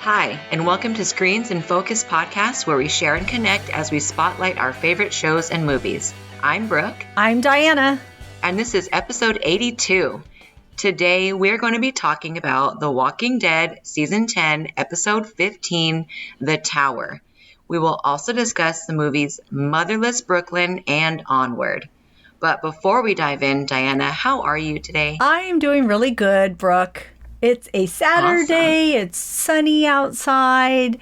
Hi, and welcome to Screens in Focus podcast, where we share and connect as we spotlight our favorite shows and movies. I'm Brooke. I'm Diana. And this is episode 82. Today, we're going to be talking about The Walking Dead Season 10, Episode 15, The Tower. We will also discuss the movies Motherless Brooklyn and Onward. But before we dive in, Diana, how are you today? I am doing really good, Brooke. It's a Saturday. Awesome. It's sunny outside,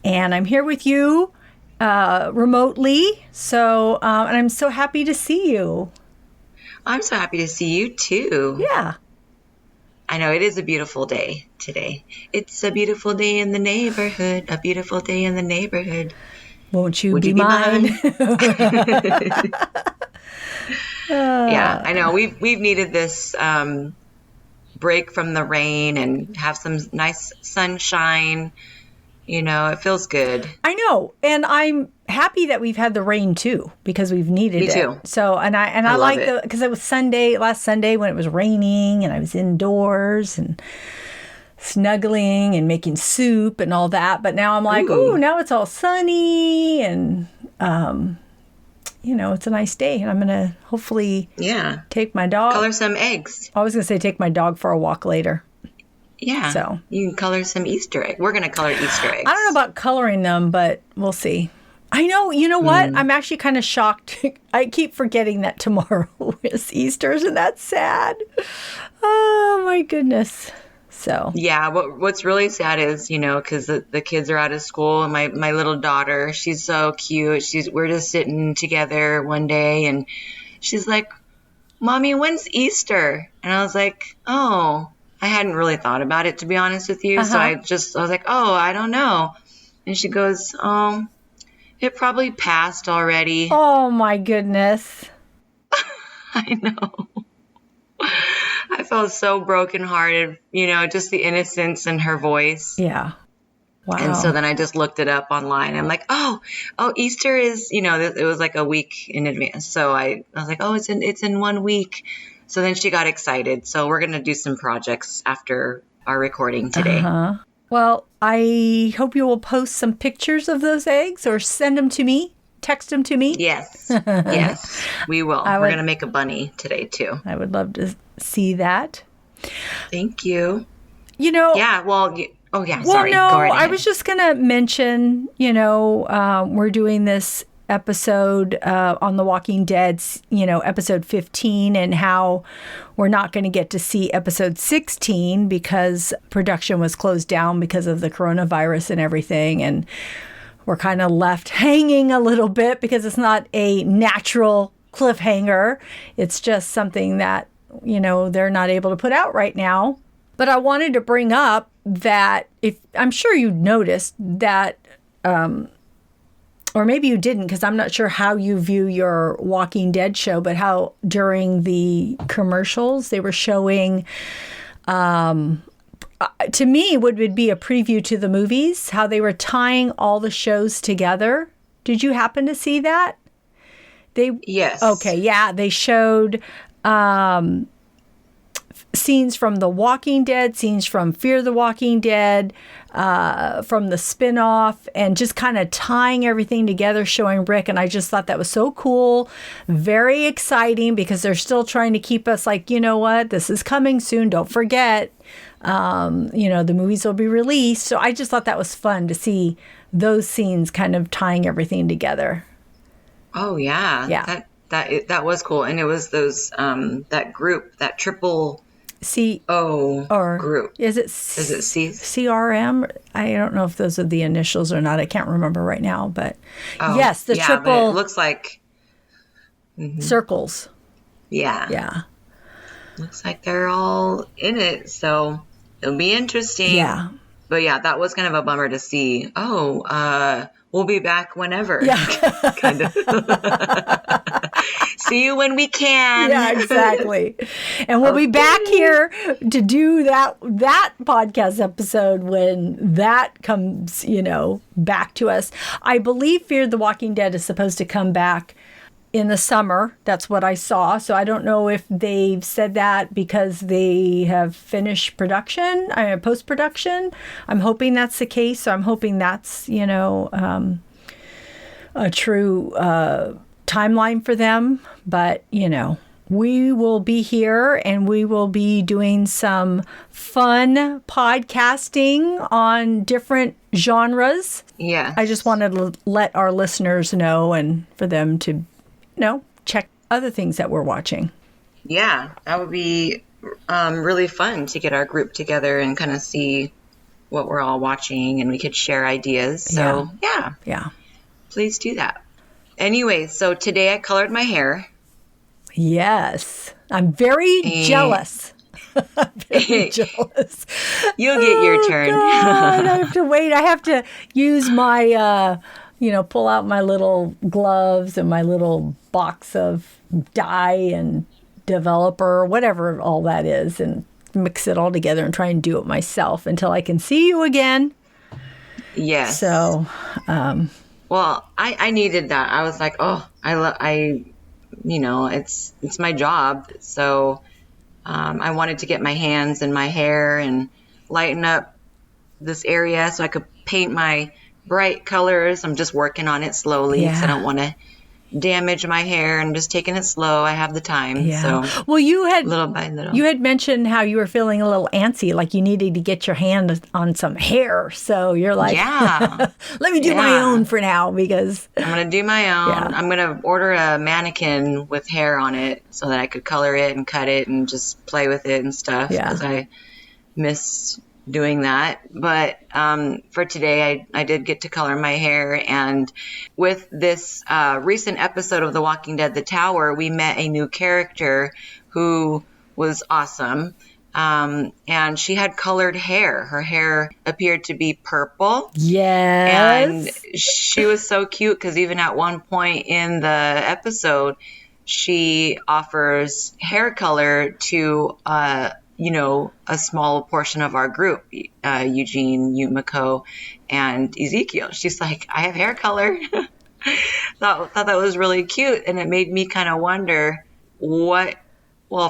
and I'm here with you remotely. So, and I'm so happy to see you. I'm so happy to see you too. Yeah. I know it is a beautiful day today. It's a beautiful day in the neighborhood. A beautiful day in the neighborhood. Won't you be mine? Yeah, I know. We've needed this break from the rain and have some nice sunshine. You know, it feels good. I know. And I'm happy that we've had the rain too, because we've needed it. Me too. So, and I like because it was last Sunday when it was raining and I was indoors and snuggling and making soup and all that. But now I'm like, ooh, now it's all sunny and, it's a nice day, and I'm going to hopefully take my dog. Color some eggs. I was going to say take my dog for a walk later. Yeah. So you can color some Easter eggs. We're going to color Easter eggs. I don't know about coloring them, but we'll see. I know. You know what? I'm actually kind of shocked. I keep forgetting that tomorrow is Easter, and that's sad. Oh, my goodness. So yeah, what's really sad is, because the kids are out of school, and my little daughter, she's so cute. We're just sitting together one day, and she's like, "Mommy, when's Easter?" And I was like, "Oh, I hadn't really thought about it, to be honest with you." So I was like, "Oh, I don't know." And she goes, "Oh, it probably passed already." Oh my goodness. I know. I felt so brokenhearted, just the innocence in her voice. Yeah. Wow. And so then I just looked it up online. I'm like, oh, Easter is, it was like a week in advance. So I was like, oh, it's in 1 week. So then she got excited. So we're going to do some projects after our recording today. Well, I hope you will post some pictures of those eggs or send them to me. Text them to me. Yes. Yes, we will. We're going to make a bunny today, too. I would love to see that. Thank you. Yeah, well, sorry. No, go right ahead. I was just going to mention, we're doing this episode on The Walking Dead, episode 15, and how we're not going to get to see episode 16 because production was closed down because of the coronavirus and everything. And we're kind of left hanging a little bit because it's not a natural cliffhanger. It's just something that, they're not able to put out right now. But I wanted to bring up that I'm sure you noticed that, or maybe you didn't, because I'm not sure how you view your Walking Dead show, but how during the commercials they were showing, to me, would be a preview to the movies, how they were tying all the shows together. Did you happen to see that? Yes. Okay, yeah. They showed scenes from The Walking Dead, scenes from Fear the Walking Dead, from the spinoff, and just kind of tying everything together, showing Rick. And I just thought that was so cool, very exciting, because they're still trying to keep us like, you know what, this is coming soon. Don't forget. The movies will be released. So I just thought that was fun to see those scenes kind of tying everything together. Oh, yeah. Yeah. That was cool. And it was those, that group, that triple or group. Is it CRM? I don't know if those are the initials or not. I can't remember right now, but yes, the triple. But it looks like circles. Yeah. Yeah. Looks like they're all in it, so it'll be interesting. Yeah. But yeah, that was kind of a bummer to see. We'll be back whenever. Yeah. Kind of. See you when we can. Yeah, exactly. And we'll be back here to do that podcast episode when that comes, back to us. I believe Fear the Walking Dead is supposed to come back in the summer. That's what I saw. So I don't know if they've said that because they have finished production, post-production. I'm hoping that's the case. So I'm hoping that's, a true timeline for them. But, we will be here and we will be doing some fun podcasting on different genres. Yeah. I just wanted to let our listeners know and for them to, check other things that we're watching. Yeah, that would be really fun to get our group together and kind of see what we're all watching, and we could share ideas. So, yeah. Please do that. Anyway, so today I colored my hair. Yes. I'm very jealous. Very jealous. You'll get your turn. God, I have to wait. I have to use my, pull out my little gloves and my little box of dye and developer, whatever all that is, and mix it all together and try and do it myself until I can see you again. Yes. So, well, I needed that. I was like, it's my job. So, I wanted to get my hands in my hair and lighten up this area so I could paint my bright colors. I'm just working on it slowly because I don't want to damage my hair. I'm just taking it slow. I have the time. Yeah. So, well, you had little by little. You had mentioned how you were feeling a little antsy, like you needed to get your hand on some hair. So you're like, yeah, let me do my own for now because I'm going to do my own. Yeah. I'm going to order a mannequin with hair on it so that I could color it and cut it and just play with it and stuff because I missed doing that. But for today, I did get to color my hair. And with this recent episode of The Walking Dead, The Tower, we met a new character who was awesome. And she had colored hair. Her hair appeared to be purple. Yes. And she was so cute because even at one point in the episode, she offers hair color to a small portion of our group, Eugene, Yumiko, and Ezekiel. She's like, I have hair color. thought that was really cute. And it made me kind of wonder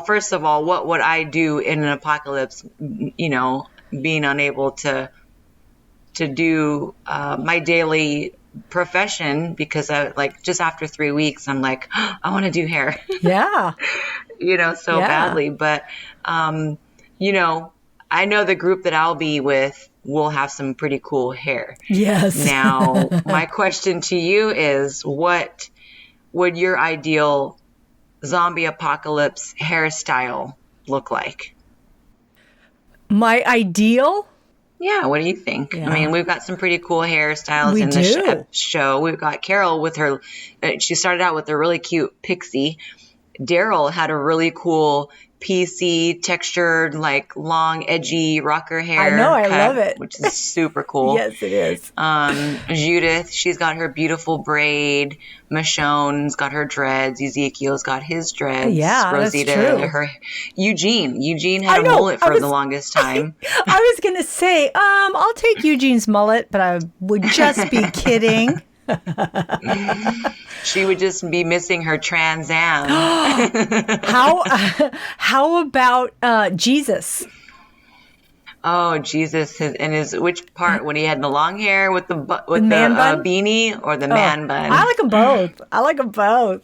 first of all, what would I do in an apocalypse, being unable to do my daily profession because just after 3 weeks, I'm like, I want to do hair. Yeah. Badly. But, I know the group that I'll be with will have some pretty cool hair. Yes. Now, my question to you is, what would your ideal zombie apocalypse hairstyle look like? My ideal? Yeah, what do you think? Yeah. I mean, we've got some pretty cool hairstyles in the show. We've got Carol with her, she started out with a really cute pixie. Daryl had a really cool PC textured, like long, edgy rocker hair. I know, I love it. Which is super cool. Yes, it is. Judith, she's got her beautiful braid. Michonne's got her dreads. Ezekiel's got his dreads. Yeah, Rosita, that's true. Eugene had a mullet for the longest time. I was going to say, I'll take Eugene's mullet, but I would just be kidding. She would just be missing her Trans Am. How about Jesus? Oh, Jesus! Which part? When he had the long hair with the beanie or the man bun? I like them both.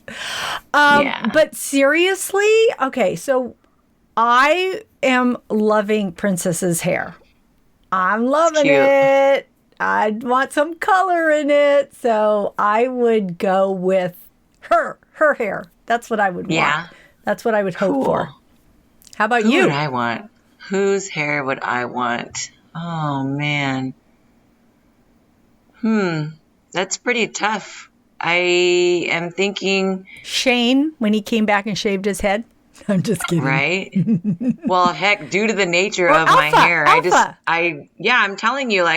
But seriously, okay. So I am loving Princess's hair. I'm loving it. I want some color in it, so I would go with her hair. That's what I would want. Yeah. That's what I would hope for. How about Who you? would I want? Whose hair would I want? Oh, man. That's pretty tough. I am thinking... Shane, when he came back and shaved his head. I'm just kidding. Right? Well, heck, due to the nature of my hair, I'm telling you,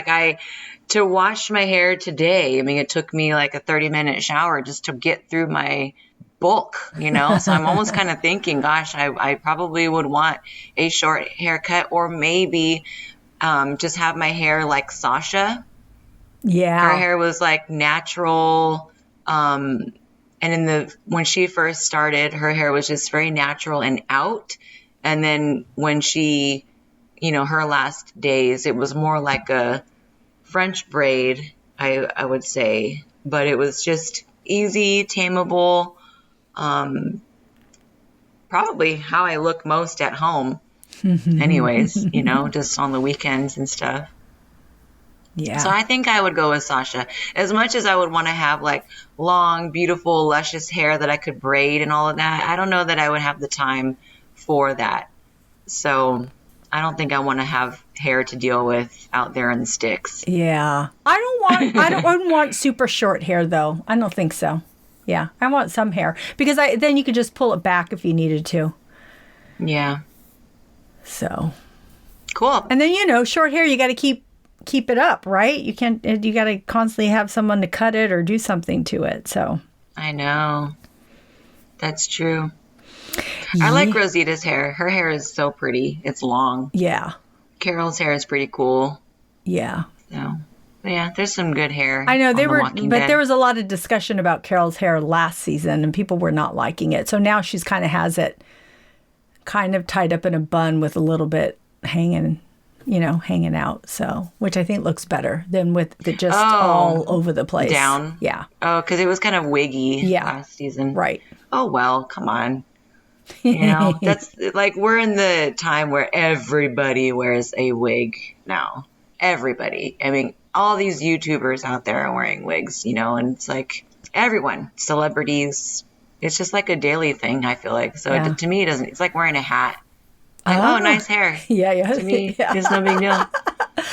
to wash my hair today, I mean, it took me like a 30-minute shower just to get through my bulk, So I'm almost kind of thinking, gosh, I probably would want a short haircut or maybe just have my hair like Sasha. Yeah. Her hair was like natural, and And when she first started, her hair was just very natural and out. And then when she, her last days, it was more like a French braid, I would say. But it was just easy, tameable, probably how I look most at home anyways, just on the weekends and stuff. Yeah. So I think I would go with Sasha. As much as I would want to have like long, beautiful, luscious hair that I could braid and all of that, I don't know that I would have the time for that. So I don't think I want to have hair to deal with out there in the sticks. Yeah. I don't want super short hair though. I don't think so. Yeah. I want some hair because then you could just pull it back if you needed to. Yeah. So cool. And then, short hair, you got to keep it up, right? You got to constantly have someone to cut it or do something to it. So I know. That's true. I like Rosita's hair. Her hair is so pretty. It's long. Yeah. Carol's hair is pretty cool. Yeah. So, yeah, there's some good hair. I know but there was a lot of discussion about Carol's hair last season and people were not liking it. So now she's kind of has it kind of tied up in a bun with a little bit hanging out. So, which I think looks better than with the just all over the place. Down. Yeah. Oh, because it was kind of wiggy last season. Right. Oh, well, come on. That's like we're in the time where everybody wears a wig now. Everybody. I mean, all these YouTubers out there are wearing wigs, and it's like everyone, celebrities. It's just like a daily thing, I feel like. So to me, it's like wearing a hat. Like, oh, nice hair. Yeah. To me, it's no big deal.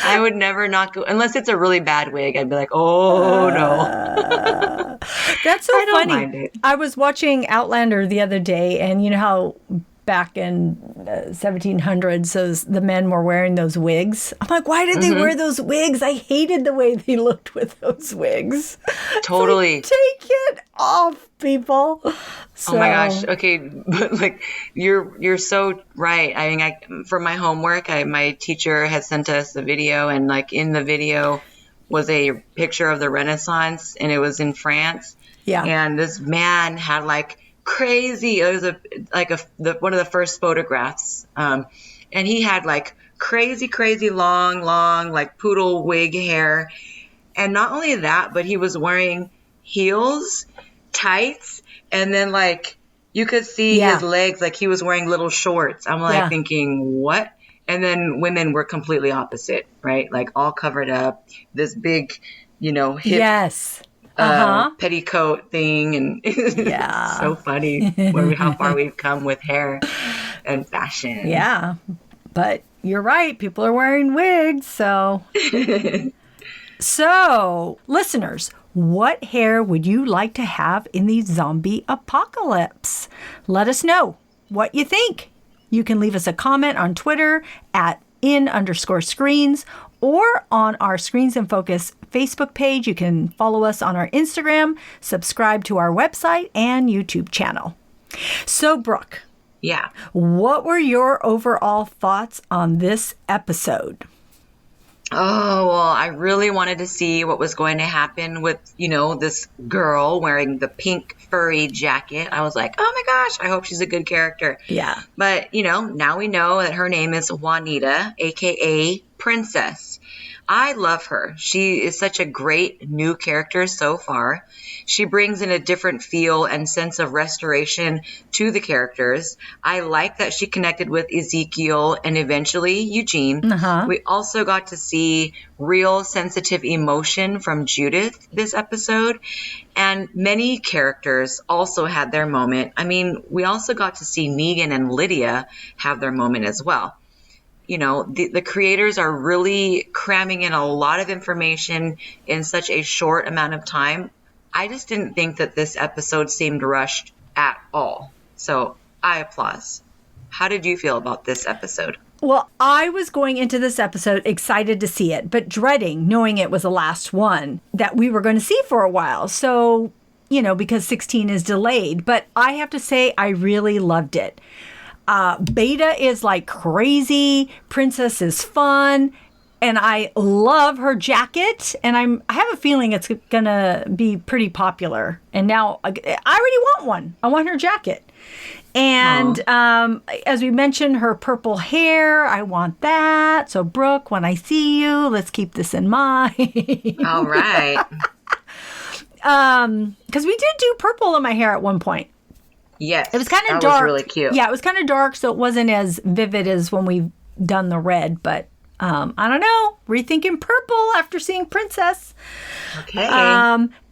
I would never not go, unless it's a really bad wig. I'd be like, oh, no. That's so I don't funny. mind it. I was watching Outlander the other day, and you know how back in 1700s, the men were wearing those wigs. I'm like, why did they wear those wigs? I hated the way they looked with those wigs. Totally. Like, take it off, people. So, oh my gosh. Okay, but like you're so right. I mean, for my homework, my teacher had sent us a video, and like in the video was a picture of the Renaissance, and it was in France. Yeah. And this man had like crazy. It was one of the first photographs, and he had like crazy long like poodle wig hair, and not only that, but he was wearing heels, tights, and then like you could see his legs, like he was wearing little shorts. I'm like thinking, what? And then women were completely opposite, right? Like all covered up, this big, hip. Petticoat thing, and it's so funny how far we've come with hair and fashion. Yeah, but you're right. People are wearing wigs, so. So, listeners, what hair would you like to have in the zombie apocalypse? Let us know what you think. You can leave us a comment on Twitter at @in_screens or on our Screens in Focus Facebook page. You can follow us on our Instagram, subscribe to our website and YouTube channel. So, Brooke. Yeah. What were your overall thoughts on this episode? Oh, well, I really wanted to see what was going to happen with, this girl wearing the pink furry jacket. I was like, oh my gosh, I hope she's a good character. Yeah. But, now we know that her name is Juanita, a.k.a. Princess. I love her. She is such a great new character so far. She brings in a different feel and sense of restoration to the characters. I like that she connected with Ezekiel and eventually Eugene. We also got to see real sensitive emotion from Judith this episode. And many characters also had their moment. I mean, we also got to see Negan and Lydia have their moment as well. The creators are really cramming in a lot of information in such a short amount of time. I just didn't think that this episode seemed rushed at all. So I applaud. How did you feel about this episode? Well, I was going into this episode excited to see it, but dreading knowing it was the last one that we were going to see for a while. So, because 16 is delayed. But I have to say, I really loved it. Beta is like crazy. Princess is fun. and I love her jacket, and I have a feeling it's going to be pretty popular. And now I already want one. I want her jacket. And as we mentioned, her purple hair, I want that. So, Brooke, when I see you, let's keep this in mind. All right. Because we did do purple in my hair at one point. Yes. It was kind of dark. That was really cute. Yeah, it was kind of dark, so it wasn't as vivid as when we've done the red. But I don't know. Rethinking purple after seeing Princess. Okay.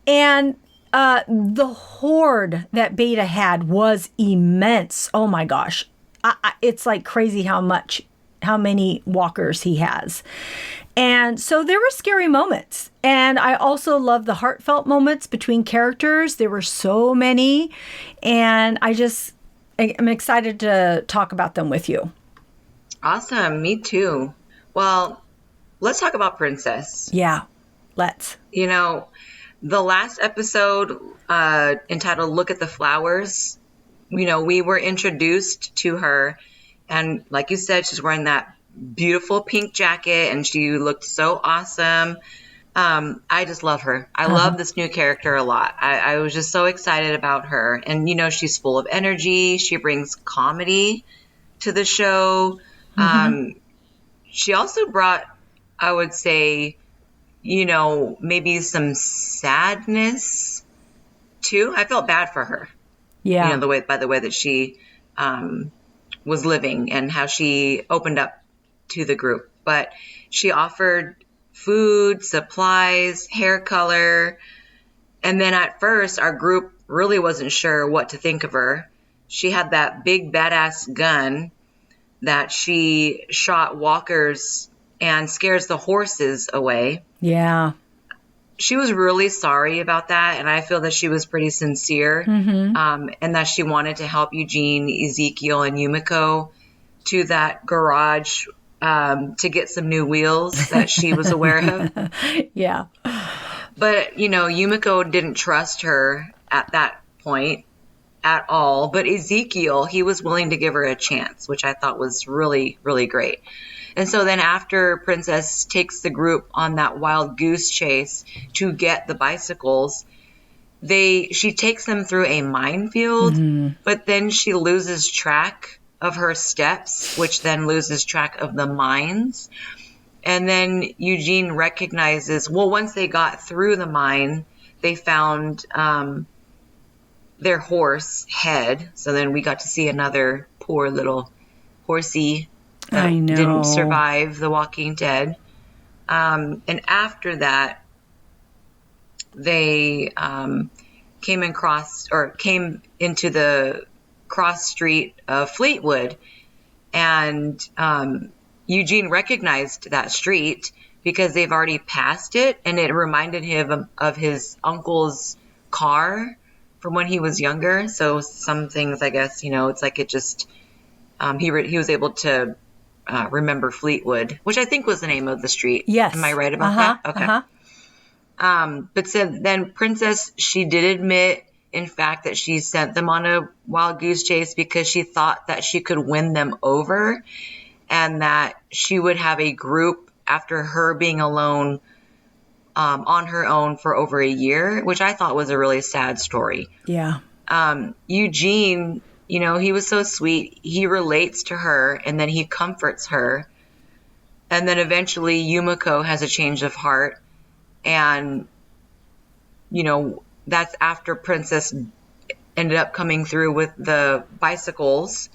And the hoard that Beta had was immense. Oh my gosh. It's like crazy how many walkers he has. And so there were scary moments. And I also love the heartfelt moments between characters. There were so many. And I'm excited to talk about them with you. Awesome. Me too. Well, let's talk about Princess. Yeah, let's. The last episode entitled Look at the Flowers, we were introduced to her. And like you said, she's wearing that beautiful pink jacket and she looked so awesome. I just love her. I love this new character a lot. I was just so excited about her. And, she's full of energy. She brings comedy to the show. She also brought, I would say, maybe some sadness too. I felt bad for her. Yeah. By the way that she was living and how she opened up to the group. But she offered food, supplies, hair color. And then at first, our group really wasn't sure what to think of her. She had that big badass gun that she shot walkers and scares the horses away. Yeah. She was really sorry about that, and I feel that she was pretty sincere, and that she wanted to help Eugene, Ezekiel, and Yumiko to that garage to get some new wheels that she was aware of. Yeah. But, Yumiko didn't trust her at that point at all. But Ezekiel, he was willing to give her a chance, which I thought was really, really great. And so then after Princess takes the group on that wild goose chase to get the bicycles, she takes them through a minefield, but then she loses track of her steps, which then loses track of the mines. And then Eugene recognizes, once they got through the mine, they found their horse head. So then we got to see another poor little horsey that didn't survive the Walking Dead. And after that, they came into the cross street of Fleetwood, and Eugene recognized that street because they've already passed it, and it reminded him of his uncle's car from when he was younger. So some things, I guess, it's like it just he was able to remember Fleetwood, which I think was the name of the street. Yes. Am I right about that? Okay. But so then Princess, she did admit, in fact, that she sent them on a wild goose chase because she thought that she could win them over, and that she would have a group after her being alone on her own for over a year, which I thought was a really sad story. Yeah. Eugene, he was so sweet. He relates to her, and then he comforts her. And then eventually Yumiko has a change of heart. And, that's after Princess ended up coming through with the bicycles.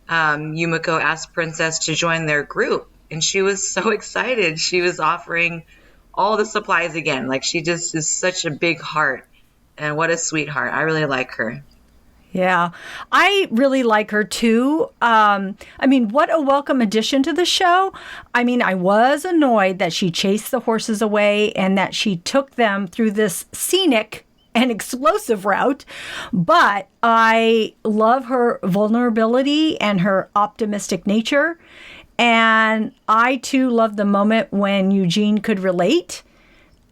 Yumiko asked Princess to join their group, and she was so excited. She was offering all the supplies again. Like, she just is such a big heart, and what a sweetheart. I really like her. Yeah, I really like her too. What a welcome addition to the show. I was annoyed that she chased the horses away and that she took them through this scenic and explosive route, but I love her vulnerability and her optimistic nature. And I too love the moment when Eugene could relate,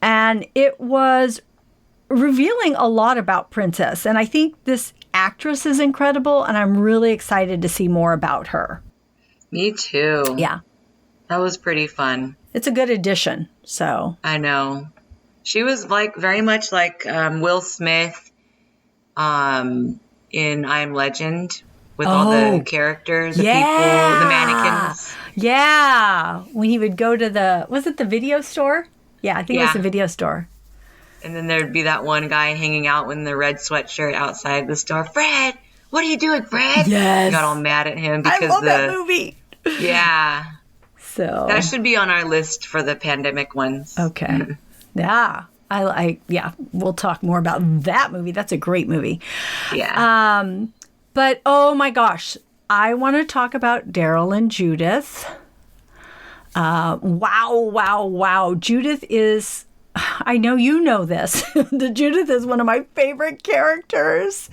and it was revealing a lot about Princess. And I think this actress is incredible, and I'm really excited to see more about her. Me too. Yeah. That was pretty fun. it's a good addition. So I know. She was like very much like Will Smith in I Am Legend with all the characters, the people, the mannequins. Yeah. When he would go to was it the video store? Yeah, I think it was the video store. And then there'd be that one guy hanging out in the red sweatshirt outside the store. Fred, what are you doing, Fred? Yes. Got all mad at him because I love that movie. Yeah. So that should be on our list for the pandemic ones. Okay. Yeah. We'll talk more about that movie. That's a great movie. Yeah. But oh my gosh, I want to talk about Daryl and Judith. Wow. Judith is, I know you know this, the Judith is one of my favorite characters.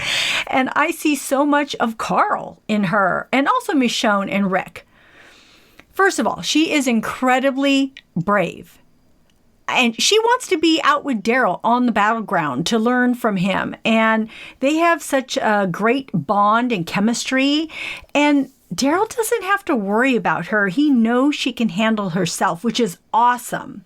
And I see so much of Carl in her, and also Michonne and Rick. First of all, she is incredibly brave. And she wants to be out with Daryl on the battleground to learn from him. And they have such a great bond and chemistry. And Daryl doesn't have to worry about her. He knows she can handle herself, which is awesome.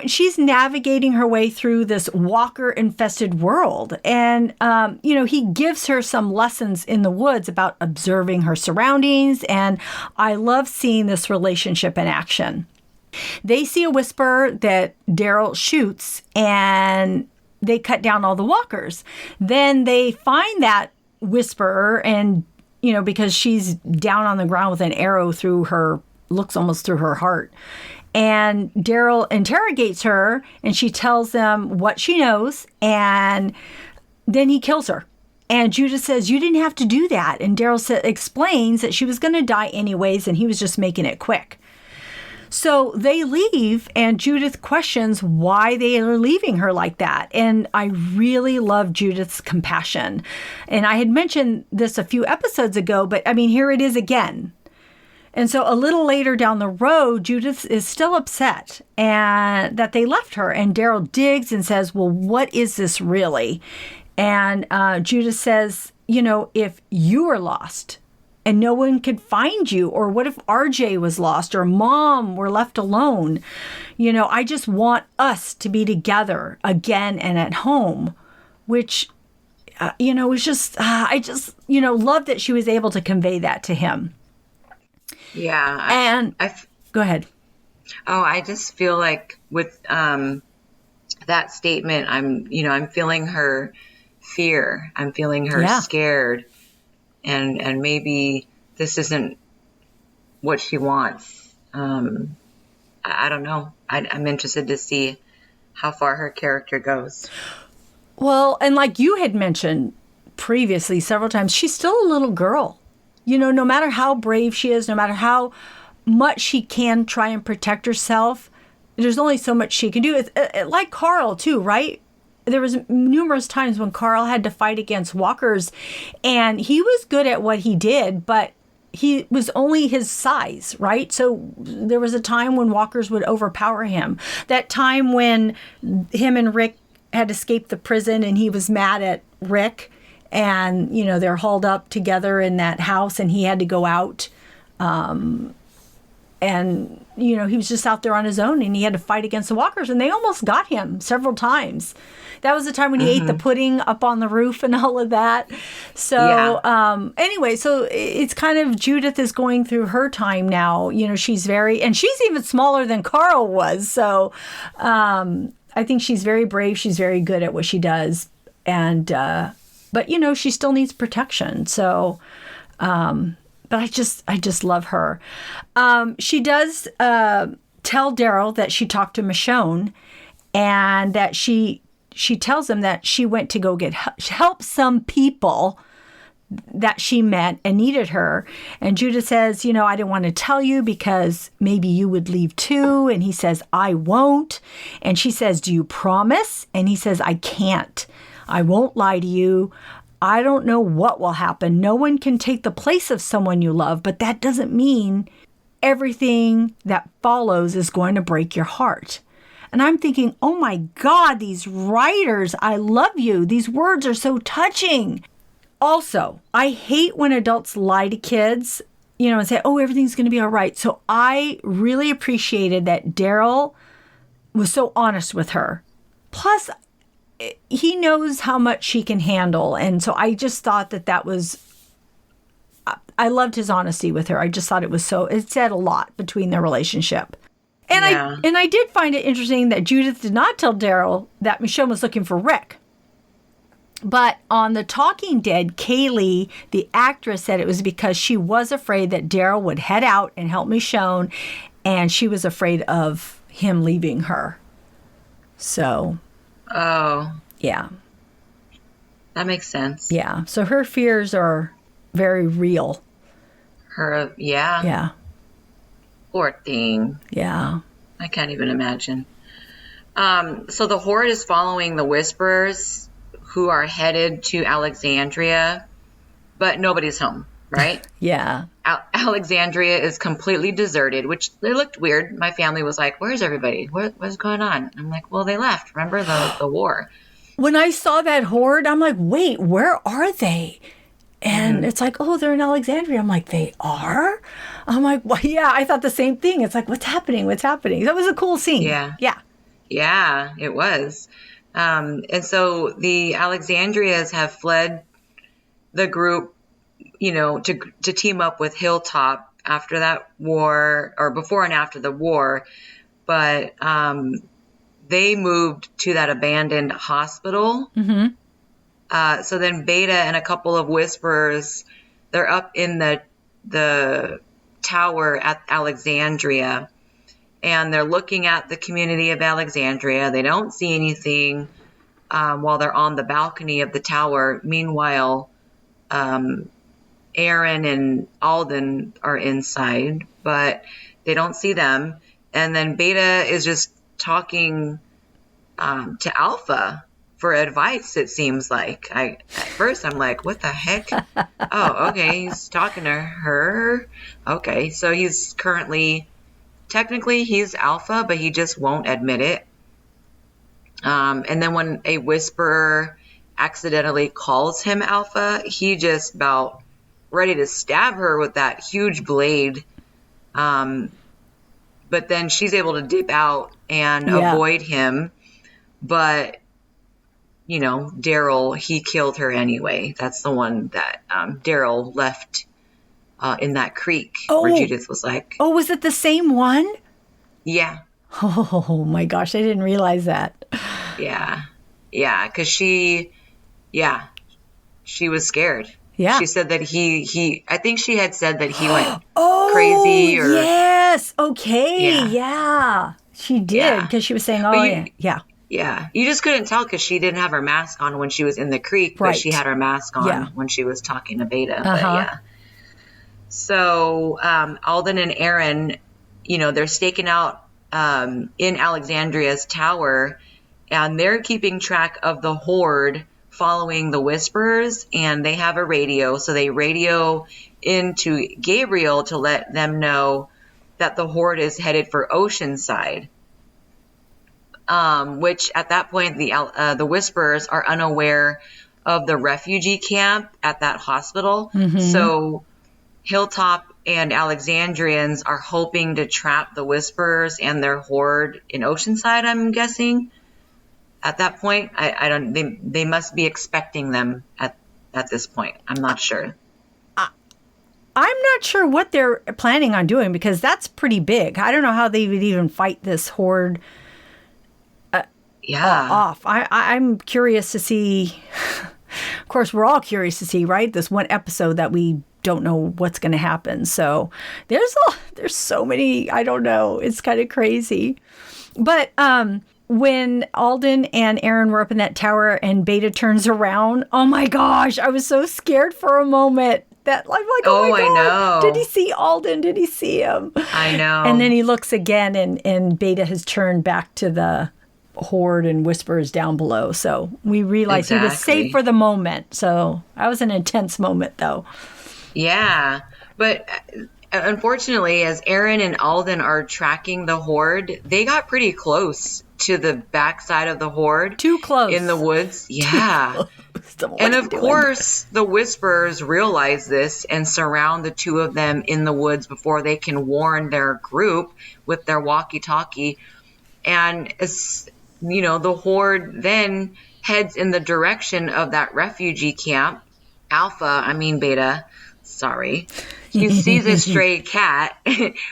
She's navigating her way through this walker-infested world. And, he gives her some lessons in the woods about observing her surroundings. And I love seeing this relationship in action. They see a whisper that Daryl shoots, and they cut down all the walkers. Then they find that whisperer, and, because she's down on the ground with an arrow looks almost through her heart. And Daryl interrogates her, and she tells them what she knows, and then he kills her. And Judith says, "You didn't have to do that." And Daryl explains that she was going to die anyways, and he was just making it quick. So they leave, and Judith questions why they are leaving her like that. And I really love Judith's compassion. And I had mentioned this a few episodes ago, but here it is again. And so a little later down the road, Judith is still upset and that they left her. And Daryl digs and says, "Well, what is this really?" And Judith says, if you were lost and no one could find you, or what if RJ was lost, or Mom were left alone? I just want us to be together again and at home, which, was just, I just, love that she was able to convey that to him. Yeah. Go ahead. Oh, I just feel like with that statement, I'm feeling her fear. I'm feeling her scared. And maybe this isn't what she wants. I don't know. I'm interested to see how far her character goes. Well, and like you had mentioned previously several times, she's still a little girl. No matter how brave she is, no matter how much she can try and protect herself, there's only so much she can do. It's like Carl too, right? There was numerous times when Carl had to fight against walkers, and he was good at what he did, but he was only his size, right? So there was a time when walkers would overpower him. That time when him and Rick had escaped the prison, and he was mad at Rick, and, they're hauled up together in that house, and he had to go out. And, he was just out there on his own, and he had to fight against the walkers, and they almost got him several times. That was the time when he ate the pudding up on the roof and all of that. So anyway, so it's kind of Judith is going through her time now. She's she's even smaller than Carl was. So I think she's very brave. She's very good at what she does. And, but, she still needs protection. So, but I just love her. She does tell Daryl that she talked to Michonne, and that she tells him that she went to go help some people that she met and needed her. And Judith says, I didn't want to tell you because maybe you would leave too. And he says, "I won't." And she says, "Do you promise?" And he says, "I can't. I won't lie to you. I don't know what will happen. No one can take the place of someone you love, but that doesn't mean everything that follows is going to break your heart." And I'm thinking, oh my God, these writers, I love you. These words are so touching. Also, I hate when adults lie to kids. and say, oh, everything's going to be all right. So I really appreciated that Daryl was so honest with her. Plus, he knows how much she can handle. And so I just thought that was, I loved his honesty with her. I just thought it said a lot between their relationship. And I did find it interesting that Judith did not tell Daryl that Michonne was looking for Rick. But on The Talking Dead, Kaylee, the actress, said it was because she was afraid that Daryl would head out and help Michonne, and she was afraid of him leaving her. So. Oh. Yeah. That makes sense. Yeah. So her fears are very real. Yeah. Yeah. Poor thing. Yeah. I can't even imagine. So the Hoard is following the Whisperers, who are headed to Alexandria, but nobody's home, right? Yeah. Alexandria is completely deserted, which it looked weird. My family was like, where's everybody? What's going on? I'm like, well, they left. Remember the war? When I saw that Hoard, I'm like, wait, where are they? And it's like, oh, they're in Alexandria. I'm like, they are? I'm like, well, yeah, I thought the same thing. It's like, what's happening? That was a cool scene. Yeah. Yeah. Yeah, it was. And so the Alexandrias have fled the group, to team up with Hilltop after that war, or before and after the war. But they moved to that abandoned hospital. Mm-hmm. So then Beta and a couple of Whisperers, they're up in the tower at Alexandria. And they're looking at the community of Alexandria. They don't see anything while they're on the balcony of the tower. Meanwhile, Aaron and Alden are inside, but they don't see them. And then Beta is just talking to Alpha for advice, it seems like. At first, I'm like, what the heck? Oh, okay, he's talking to her. Okay, so he's technically he's Alpha, but he just won't admit it. And then when a Whisperer accidentally calls him Alpha, he just about ready to stab her with that huge blade. But then she's able to dip out and avoid him. But, Daryl, he killed her anyway. That's the one that Daryl left in that creek where Judith was like. Oh, was it the same one? Yeah. Oh my gosh, I didn't realize that. Yeah. Yeah, because she was scared. Yeah. She said that I think she had said that he went crazy or. Yes. Okay. Yeah. She did because she was saying, yeah. Yeah. You just couldn't tell because she didn't have her mask on when she was in the creek, but she had her mask on when she was talking to Beta. But yeah. So Alden and Aaron, they're staking out in Alexandria's tower, and they're keeping track of the Hoard following the Whisperers, and they have a radio. So they radio into Gabriel to let them know that the Hoard is headed for Oceanside, which at that point the Whisperers are unaware of the refugee camp at that hospital. Mm-hmm. So Hilltop and Alexandrians are hoping to trap the Whisperers and their Hoard in Oceanside, I'm guessing. At that point, they must be expecting them at this point. I'm not sure. I'm not sure what they're planning on doing because that's pretty big. I don't know how they would even fight this Hoard off. I'm curious to see. Of course, we're all curious to see, right? This one episode that we don't know what's going to happen. So there's so many. I don't know. It's kind of crazy. But when Alden and Aaron were up in that tower and Beta turns around, oh my gosh, I was so scared for a moment. That I'm like, oh my God, I know. Did he see Alden? Did he see him? I know. And then he looks again, and Beta has turned back to the Hoard and Whispers down below. So we realized he was safe for the moment. So that was an intense moment, though. Yeah, but unfortunately, as Aaron and Alden are tracking the Hoard, they got pretty close to the backside of the Hoard. Too close. In the woods. Yeah. And of course, the Whisperers realize this and surround the two of them in the woods before they can warn their group with their walkie-talkie. And, the Hoard then heads in the direction of that refugee camp. Beta, sorry. He sees a stray cat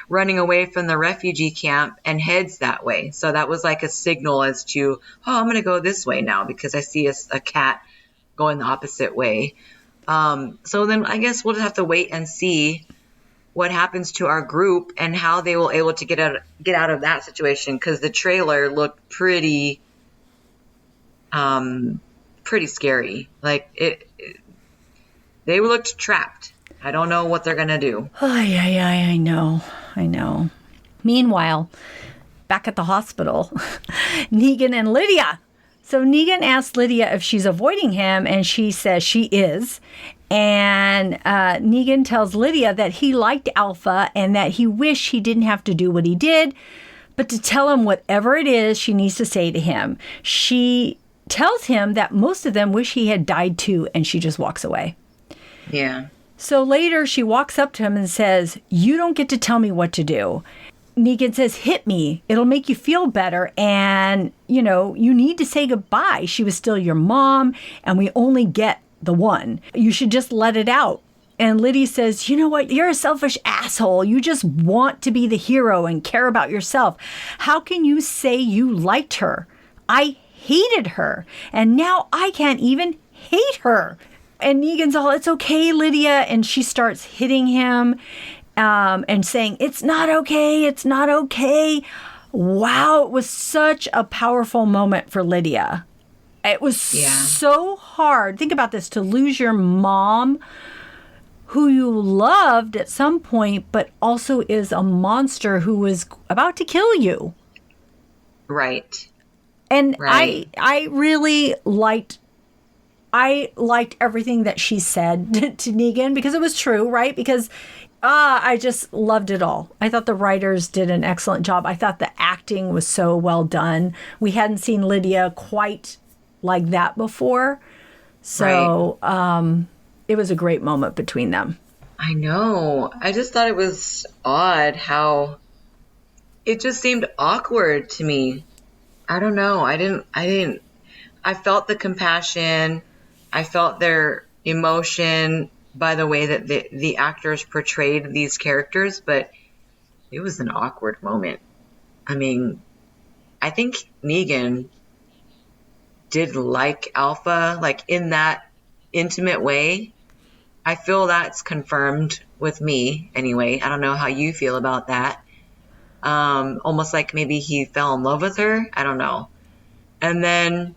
running away from the refugee camp and heads that way. So that was like a signal as to, I'm going to go this way now because I see a cat going the opposite way. So then I guess we'll just have to wait and see what happens to our group and how they will able to get out of that situation, because the trailer looked pretty scary. Like they looked trapped. I don't know what they're going to do. I know. Meanwhile, back at the hospital, Negan and Lydia. So Negan asks Lydia if she's avoiding him, and she says she is. And Negan tells Lydia that he liked Alpha and that he wished he didn't have to do what he did, but to tell him whatever it is she needs to say to him. She tells him that most of them wish he had died too, and she just walks away. Yeah. So later she walks up to him and says, "You don't get to tell me what to do." Negan says, "Hit me. It'll make you feel better. And, you need to say goodbye. She was still your mom, and we only get the one. You should just let it out." And Lydia says, "You know what? You're a selfish asshole. You just want to be the hero and care about yourself. How can you say you liked her? I hated her. And now I can't even hate her." And Negan's all, "It's okay, Lydia." And she starts hitting him and saying, "It's not okay. It's not okay." Wow, it was such a powerful moment for Lydia. It was so hard. Think about this, to lose your mom, who you loved at some point, but also is a monster who was about to kill you. Right. And right. I really liked everything that she said to Negan, because it was true, right? Because I just loved it all. I thought the writers did an excellent job. I thought the acting was so well done. We hadn't seen Lydia quite like that before. So it was a great moment between them. I know. I just thought it was odd how it just seemed awkward to me. I don't know. I felt the compassion. I felt their emotion by the way that the actors portrayed these characters, but it was an awkward moment. I mean, I think Negan did like Alpha, like in that intimate way. I feel that's confirmed with me anyway. I don't know how you feel about that. Almost like maybe he fell in love with her. I don't know. And then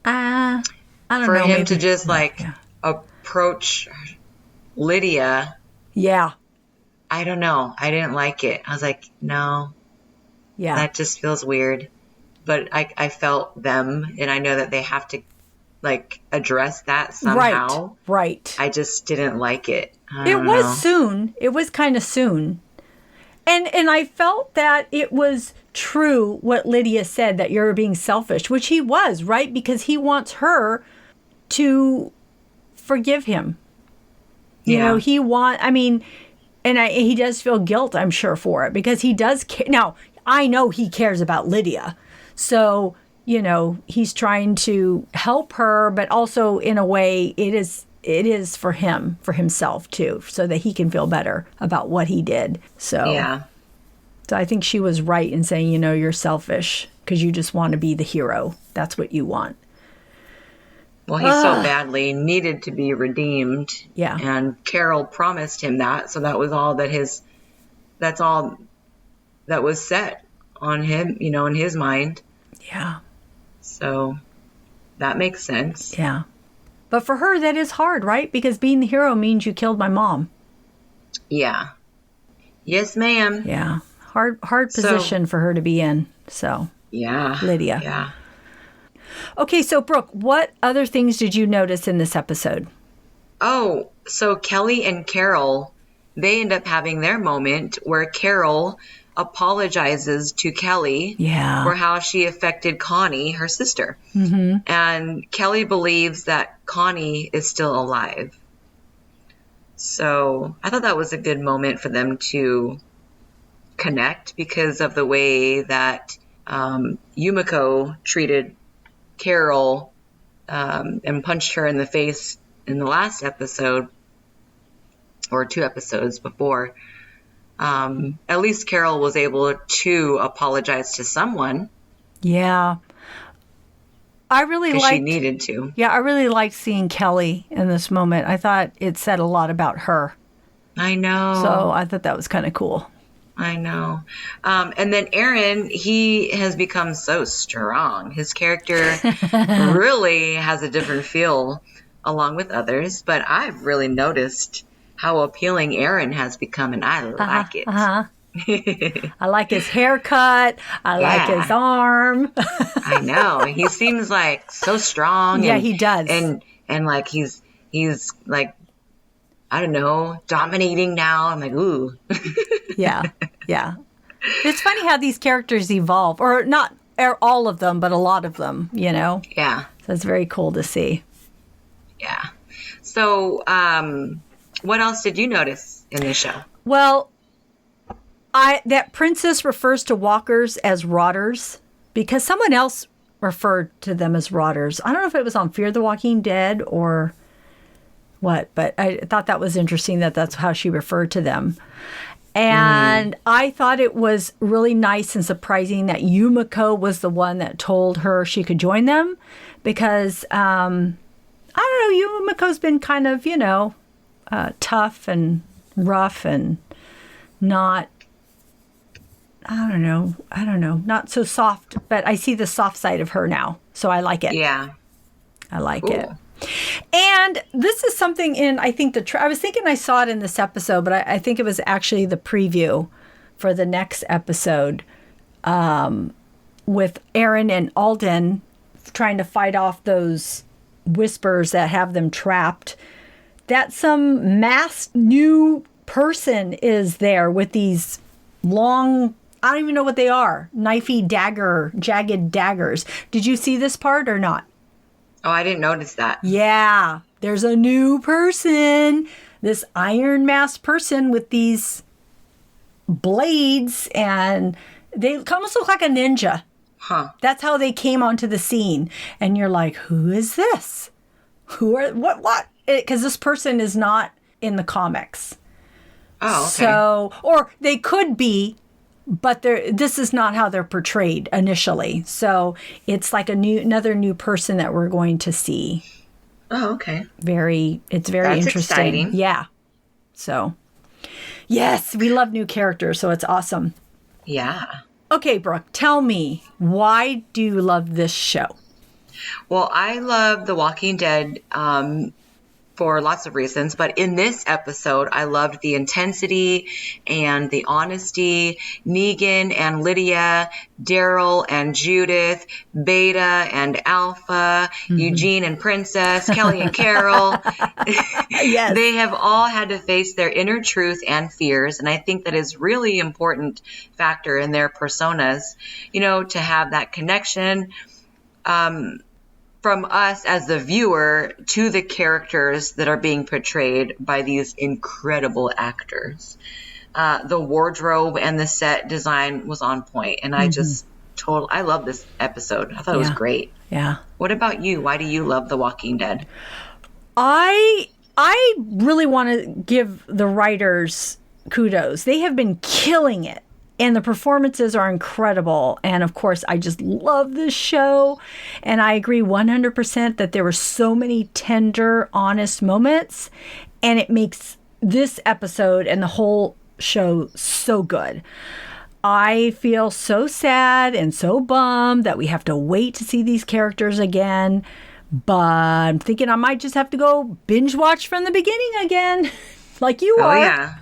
I don't for know, him maybe, to just approach Lydia. Yeah. I don't know. I didn't like it. I was like, no. Yeah. That just feels weird. But I felt them, and I know that they have to address that somehow. Right. I just didn't like it. It was soon. It was kind of soon. And I felt that it was true what Lydia said, that you're being selfish, which he was, right? Because he wants her to forgive him. You know, he does feel guilt, I'm sure, for it, because he does care. Now, I know he cares about Lydia. So, he's trying to help her, but also in a way it is for him, for himself too, so that he can feel better about what he did. So I think she was right in saying, you're selfish because you just want to be the hero. That's what you want. Well, he so badly needed to be redeemed. Yeah. And Carol promised him that. So that was all that's all that was set on him, in his mind. Yeah. So that makes sense. Yeah. But for her, that is hard, right? Because being the hero means you killed my mom. Yeah. Yes, ma'am. Yeah. Hard position for her to be in. So. Yeah. Lydia. Yeah. Okay, so Brooke, what other things did you notice in this episode? Oh, so Kelly and Carol, they end up having their moment where Carol apologizes to Kelly for how she affected Connie, her sister. And Kelly believes that Connie is still alive. So I thought that was a good moment for them to connect because of the way that Yumiko treated Carol and punched her in the face in the last episode, or 2 episodes before. At least Carol was able to apologize to someone. Yeah. I really liked... she needed to. Yeah, I really liked seeing Kelly in this moment. I thought it said a lot about her. I know. So I thought that was kind of cool. I know. And then Aaron, he has become so strong. His character really has a different feel along with others. But I've really noticed how appealing Aaron has become, and I like it. I like his haircut. I like his arm. I know. He seems like so strong. Yeah, he does. And like he's like, I don't know, dominating now. I'm like, ooh. Yeah. It's funny how these characters evolve, or not all of them, but a lot of them, you know? Yeah. So it's very cool to see. Yeah. So, what else did you notice in this show? Well, that princess refers to walkers as rotters because someone else referred to them as rotters. I don't know if it was on Fear the Walking Dead or what, but I thought that was interesting that that's how she referred to them. And I thought it was really nice and surprising that Yumiko was the one that told her she could join them because, I don't know, Yumiko's been kind of, tough and rough and not, I don't know, not so soft, but I see the soft side of her now. So I like it. Yeah. I like it. And this is something in, I think, I was thinking I saw it in this episode, but I think it was actually the preview for the next episode with Aaron and Alden trying to fight off those whispers that have them trapped, that some masked new person is there with these long, I don't even know what they are, jagged daggers. Did you see this part or not? Oh, I didn't notice that. Yeah, there's a new person, this iron masked person with these blades, and they almost look like a ninja. Huh. That's how they came onto the scene. And you're like, who is this? What? Because this person is not in the comics. Oh, okay. So, or they could be, but this is not how they're portrayed initially. So it's like another new person that we're going to see. Oh, okay. It's very That's interesting. Exciting. Yeah. So, yes, we love new characters, so it's awesome. Yeah. Okay, Brooke, tell me, why do you love this show? Well, I love The Walking Dead for lots of reasons, but in this episode, I loved the intensity and the honesty. Negan and Lydia, Daryl and Judith, Beta and Alpha, Eugene and Princess, Kelly and Carol. Yes. They have all had to face their inner truth and fears, and I think that is really important factor in their personas, to have that connection. From us as the viewer to the characters that are being portrayed by these incredible actors. The wardrobe and the set design was on point, and I love this episode. I thought it was great. Yeah. What about you? Why do you love The Walking Dead? I really want to give the writers kudos. They have been killing it. And the performances are incredible. And of course, I just love this show. And I agree 100% that there were so many tender, honest moments. And it makes this episode and the whole show so good. I feel so sad and so bummed that we have to wait to see these characters again. But I'm thinking I might just have to go binge watch from the beginning again. Like you are. Oh, yeah,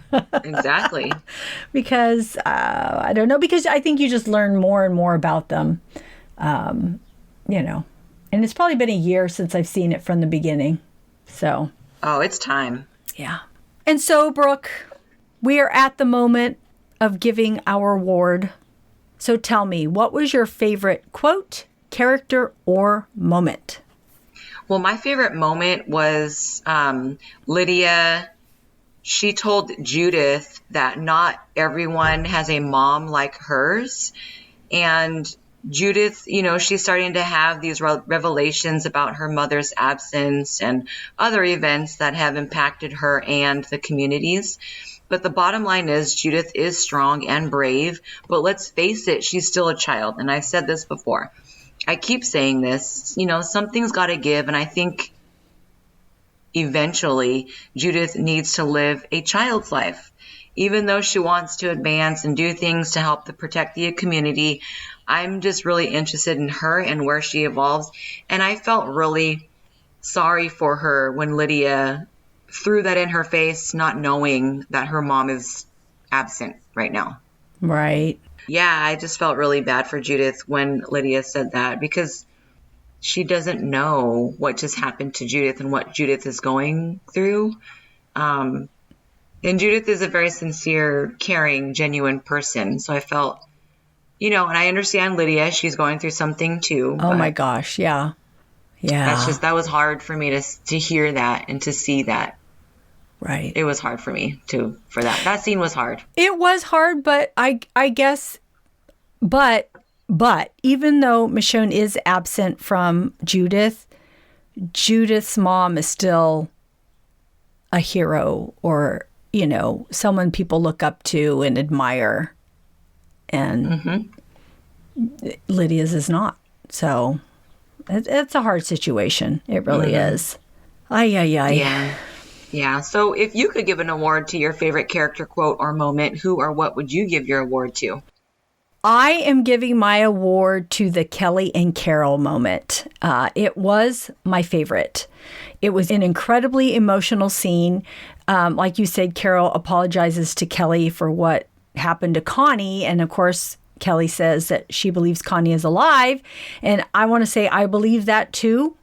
exactly. Because, I don't know, because I think you just learn more and more about them, And it's probably been a year since I've seen it from the beginning. So. Oh, it's time. Yeah. And so, Brooke, we are at the moment of giving our award. So tell me, what was your favorite quote, character, or moment? Well, my favorite moment was Lydia. She told Judith that not everyone has a mom like hers. And Judith, she's starting to have these revelations about her mother's absence and other events that have impacted her and the communities. But the bottom line is Judith is strong and brave, but let's face it, she's still a child. And I've said this before. I keep saying this, something's got to give. And I think eventually Judith needs to live a child's life. Even though she wants to advance and do things to help to protect the community, I'm just really interested in her and where she evolves. And I felt really sorry for her when Lydia threw that in her face, not knowing that her mom is absent right now. Right. Yeah, I just felt really bad for Judith when Lydia said that, because she doesn't know what just happened to Judith and what Judith is going through. And Judith is a very sincere, caring, genuine person. So I felt, and I understand Lydia, she's going through something too. Oh my gosh. Yeah. Yeah. That was hard for me to hear that and to see that. Right. It was hard for me for that. That scene was hard. It was hard, but I guess, but even though Michonne is absent from Judith's mom is still a hero, or, someone people look up to and admire. And Lydia's is not. So it's a hard situation. It really is. Ay. Yeah. So if you could give an award to your favorite character, quote, or moment, who or what would you give your award to? I am giving my award to the Kelly and Carol moment. It was my favorite. It was an incredibly emotional scene. Like you said, Carol apologizes to Kelly for what happened to Connie. And of course, Kelly says that she believes Connie is alive. And I want to say I believe that too.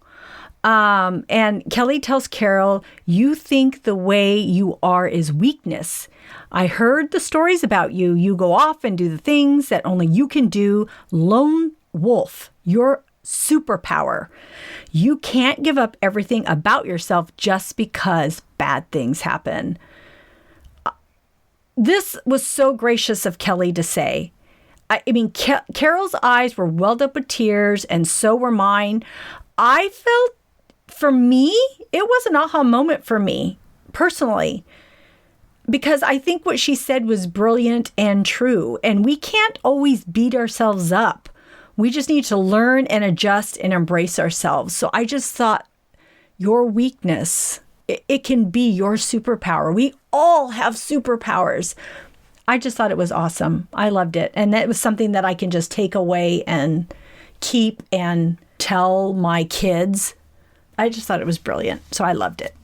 And Kelly tells Carol, "You think the way you are is weakness. I heard the stories about you. You go off and do the things that only you can do. Lone wolf, your superpower. You can't give up everything about yourself just because bad things happen." This was so gracious of Kelly to say. I mean, Carol's eyes were welled up with tears, and so were mine. I felt, for me, it was an aha moment for me, personally, because I think what she said was brilliant and true, and we can't always beat ourselves up. We just need to learn and adjust and embrace ourselves. So I just thought, your weakness, it can be your superpower. We all have superpowers. I just thought it was awesome. I loved it. And that was something that I can just take away and keep and tell my kids. I just thought it was brilliant. So I loved it.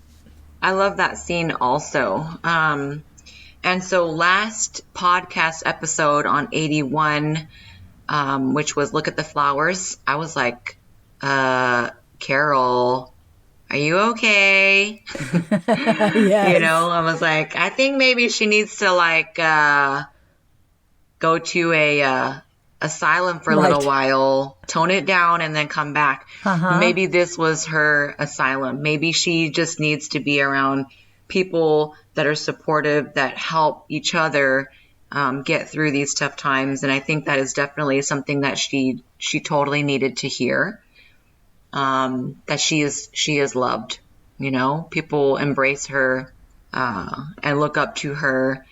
I love that scene also. And so last podcast episode on 81, which was Look at the Flowers, I was like, Carol, are you okay? Yes. I was like, I think maybe she needs to go to a asylum for a little while, tone it down, and then come back. Maybe this was her asylum. Maybe she just needs to be around people that are supportive, that help each other get through these tough times. And I think that is definitely something that she totally needed to hear. That she is loved. People embrace her and look up to her.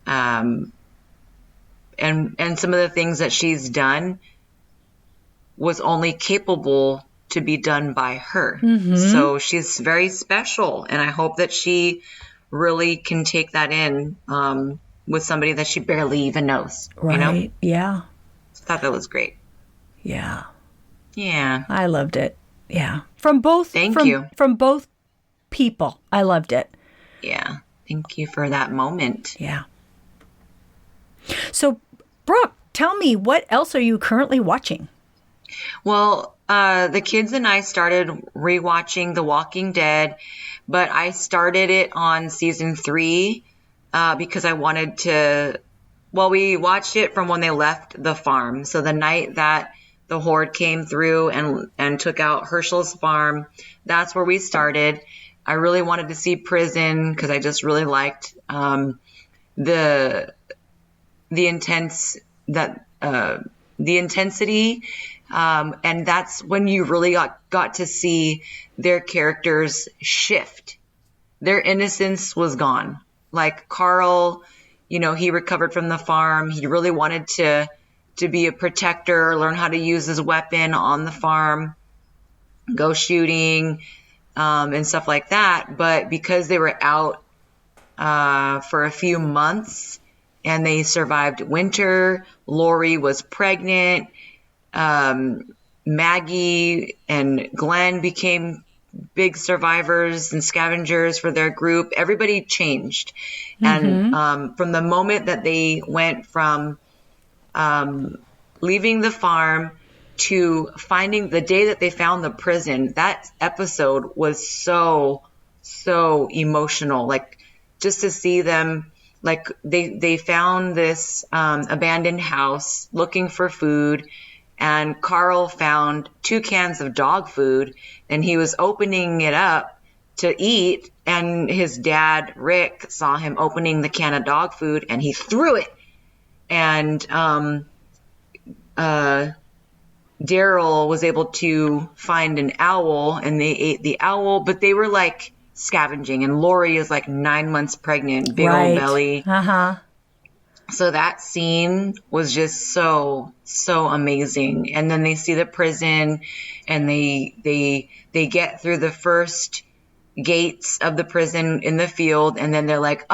And some of the things that she's done was only capable to be done by her. So she's very special. And I hope that she really can take that in with somebody that she barely even knows. Right. Yeah. I thought that was great. Yeah. Yeah. I loved it. Yeah. From both people. I loved it. Yeah. Thank you for that moment. Yeah. So, Brooke, tell me, what else are you currently watching? Well, the kids and I started rewatching The Walking Dead, but I started it on season 3 because I wanted to Well, we watched it from when they left the farm. So the night that the horde came through and took out Herschel's farm, that's where we started. I really wanted to see prison because I just really liked the intense that the intensity, and that's when you really got to see their characters shift. Their innocence was gone. Like Carl, he recovered from the farm. He really wanted to be a protector, learn how to use his weapon on the farm, go shooting, and stuff like that. But because they were out for a few months and they survived winter, Lori was pregnant, Maggie and Glenn became big survivors and scavengers for their group. Everybody changed. And from the moment that they went from leaving the farm to finding the day that they found the prison, that episode was so emotional. Like, just to see them, like, they found this abandoned house looking for food, and Carl found 2 cans of dog food, and he was opening it up to eat, and his dad, Rick, saw him opening the can of dog food, and he threw it. And Daryl was able to find an owl, and they ate the owl, but they were like scavenging, and Lori is like 9 months pregnant, big old belly. So that scene was just so amazing. And then they see the prison, and they get through the first gates of the prison in the field, and then they're like,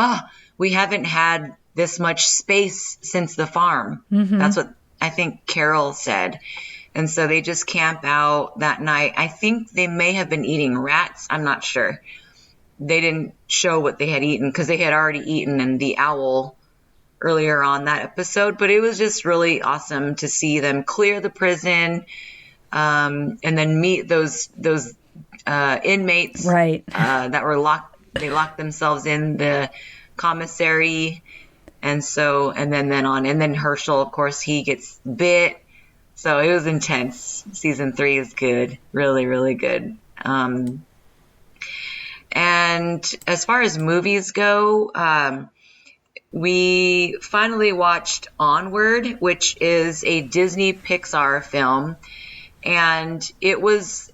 we haven't had this much space since the farm. That's what I think Carol said. And so they just camp out that night. I think they may have been eating rats. I'm not sure. They didn't show what they had eaten because they had already eaten and the owl earlier on that episode. But it was just really awesome to see them clear the prison, and then meet those inmates that were locked. They locked themselves in the commissary. And then Herschel, of course, he gets bit. So it was intense. Season 3 is good. Really, really good. And as far as movies go, we finally watched Onward, which is a Disney Pixar film. And it was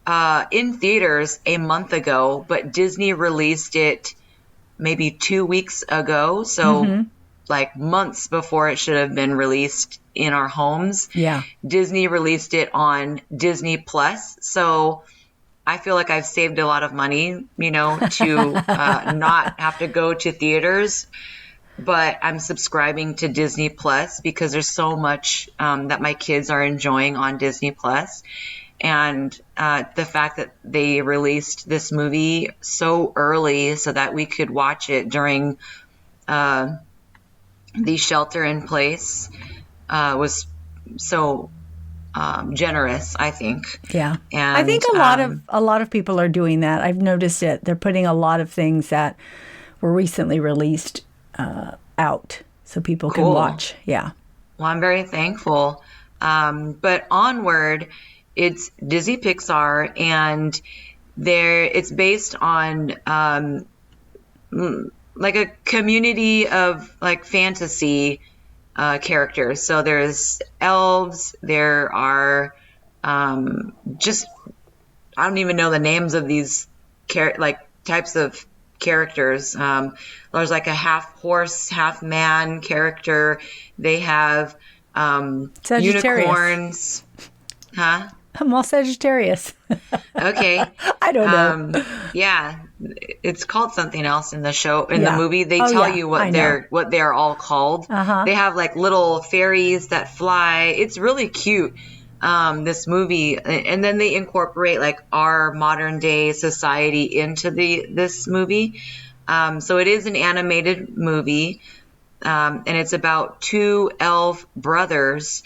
in theaters a month ago, but Disney released it maybe 2 weeks ago. So like months before it should have been released in our homes. Yeah. Disney released it on Disney Plus. So I feel like I've saved a lot of money, to not have to go to theaters. But I'm subscribing to Disney Plus because there's so much that my kids are enjoying on Disney Plus. And the fact that they released this movie so early so that we could watch it during the shelter in place was so generous, I think. Yeah. And I think a lot of people are doing that. I've noticed it. They're putting a lot of things that were recently released out so people can watch. Yeah. Well, I'm very thankful. But Onward, it's Disney Pixar, and it's based on like a community of like fantasy characters. So there's elves, there are just, I don't even know the names of these types of characters. There's like a half horse, half man character. They have unicorns. Huh? I'm all Sagittarius. Okay. I don't know. Yeah. It's called something else in the show, in the movie. They tell you what they're all called. They have like little fairies that fly. It's really cute, this movie. And then they incorporate like our modern day society into this movie. So it is an animated movie. And it's about 2 elf brothers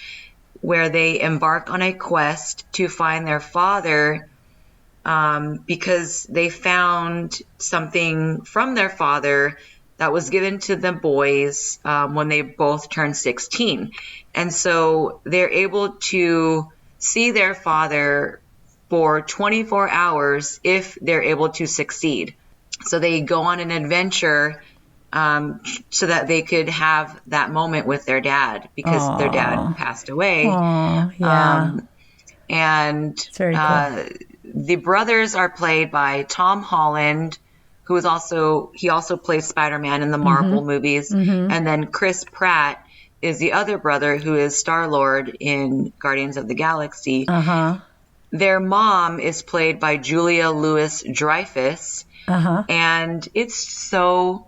where they embark on a quest to find their father, because they found something from their father that was given to the boys when they both turned 16. And so they're able to see their father for 24 hours if they're able to succeed. So they go on an adventure so that they could have that moment with their dad, because their dad passed away. Yeah. And It's very cool. the brothers are played by Tom Holland, who is also plays Spider-Man in the Marvel movies. And then Chris Pratt is the other brother, who is Star-Lord in Guardians of the Galaxy. Their mom is played by Julia Louis-Dreyfus. And it's so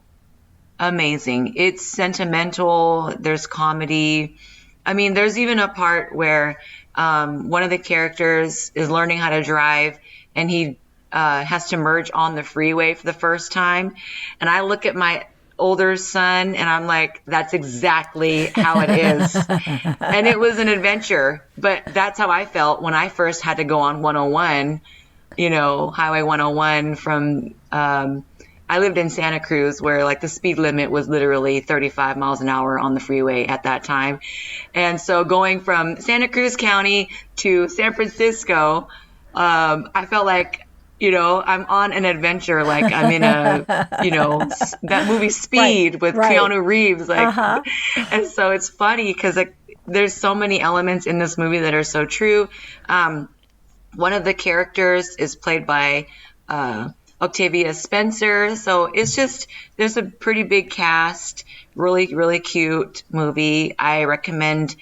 amazing. It's sentimental. There's comedy. I mean, there's even a part where one of the characters is learning how to drive, and he has to merge on the freeway for the first time. And I look at my older son and I'm like, that's exactly how it is. And it was an adventure, but that's how I felt when I first had to go on 101, Highway 101 from, I lived in Santa Cruz, where like the speed limit was literally 35 miles an hour on the freeway at that time. And so going from Santa Cruz County to San Francisco, I felt like, I'm on an adventure. Like I'm in that movie Speed with Keanu Reeves. And so it's funny because like there's so many elements in this movie that are so true. One of the characters is played by Octavia Spencer. So it's just, there's a pretty big cast, really, really cute movie. I recommend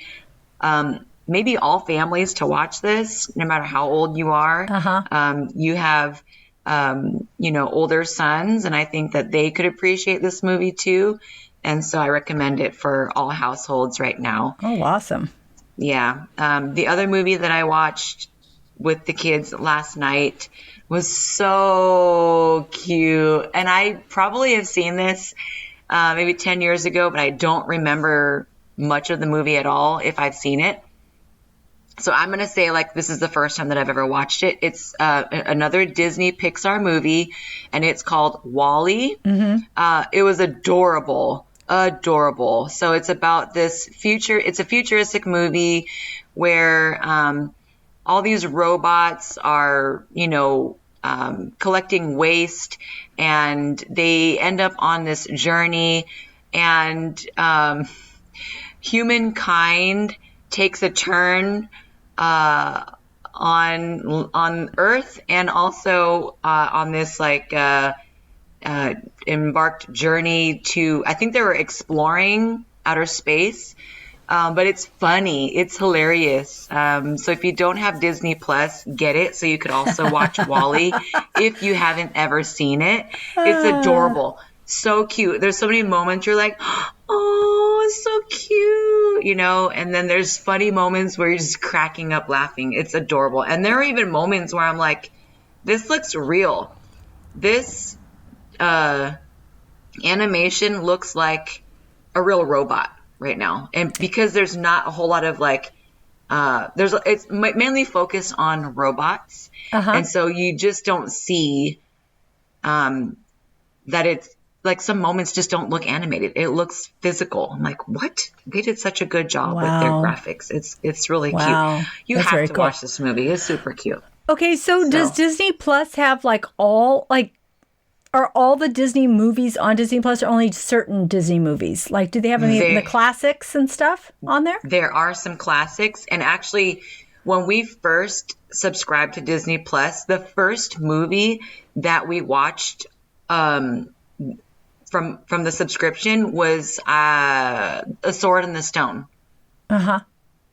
maybe all families to watch this, no matter how old you are. You have, older sons, and I think that they could appreciate this movie too. And so I recommend it for all households right now. Oh, awesome. Yeah. The other movie that I watched with the kids last night was so cute. And I probably have seen this maybe 10 years ago, but I don't remember much of the movie at all if I've seen it. So I'm going to say like this is the first time that I've ever watched it. It's another Disney Pixar movie, and it's called WALL-E. It was adorable. So it's about this it's a futuristic movie where all these robots are, collecting waste, and they end up on this journey, and humankind takes a turn on Earth, and also on this embarked journey to, I think they were exploring outer space. But it's funny. It's hilarious. So if you don't have Disney Plus, get it so you could also watch WALL-E if you haven't ever seen it. It's adorable. So cute. There's so many moments you're like, oh, it's so cute, and then there's funny moments where you're just cracking up laughing. It's adorable. And there are even moments where I'm like, this looks real. This animation looks like a real robot right now. And because there's not a whole lot of it's mainly focused on robots. And so you just don't see that it's like some moments just don't look animated. It looks physical. I'm like, what? They did such a good job with their graphics. It's really cute. You That's have to cool. watch this movie. It's super cute. Okay, so does Disney Plus have are all the Disney movies on Disney Plus, or only certain Disney movies? Like, do they have any of the classics and stuff on there? There are some classics. And actually, when we first subscribed to Disney Plus, the first movie that we watched from the subscription was A Sword in the Stone.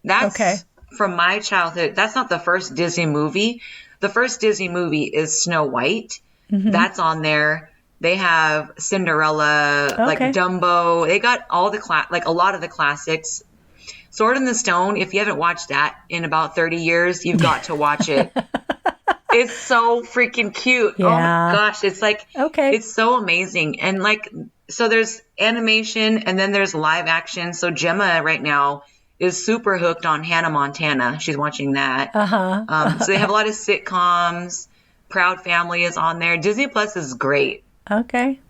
That's from my childhood. That's not the first Disney movie. The first Disney movie is Snow White. That's on there. They have Cinderella, like Dumbo. They got all the a lot of the classics. Sword in the Stone, if you haven't watched that in about 30 years, you've got to watch it. It's so freaking cute. Yeah. Oh my gosh. It's like, it's so amazing. And so there's animation and then there's live action. So Gemma right now is super hooked on Hannah Montana. She's watching that. So they have a lot of sitcoms. Proud Family is on there. Disney Plus is great. Okay.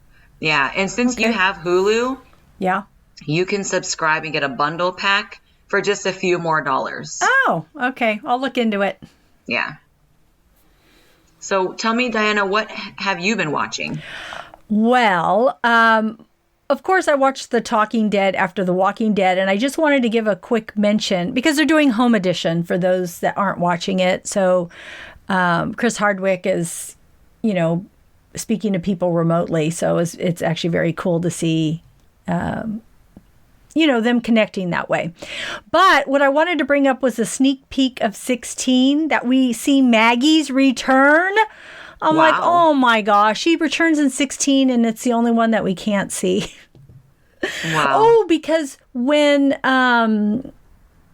Yeah, and since you Okay. have Hulu, Yeah. you can subscribe and get a bundle pack for just a few more dollars. Oh, okay. I'll look into it. Yeah. So tell me, Diana, what have you been watching? Well, of course, I watched The Talking Dead after The Walking Dead, and I just wanted to give a quick mention because they're doing home edition for those that aren't watching it. So Chris Hardwick is, speaking to people remotely. So it's actually very cool to see, them connecting that way. But what I wanted to bring up was a sneak peek of 16 that we see Maggie's return. I'm like, oh my gosh, she returns in 16 and it's the only one that we can't see. Wow. Oh, because when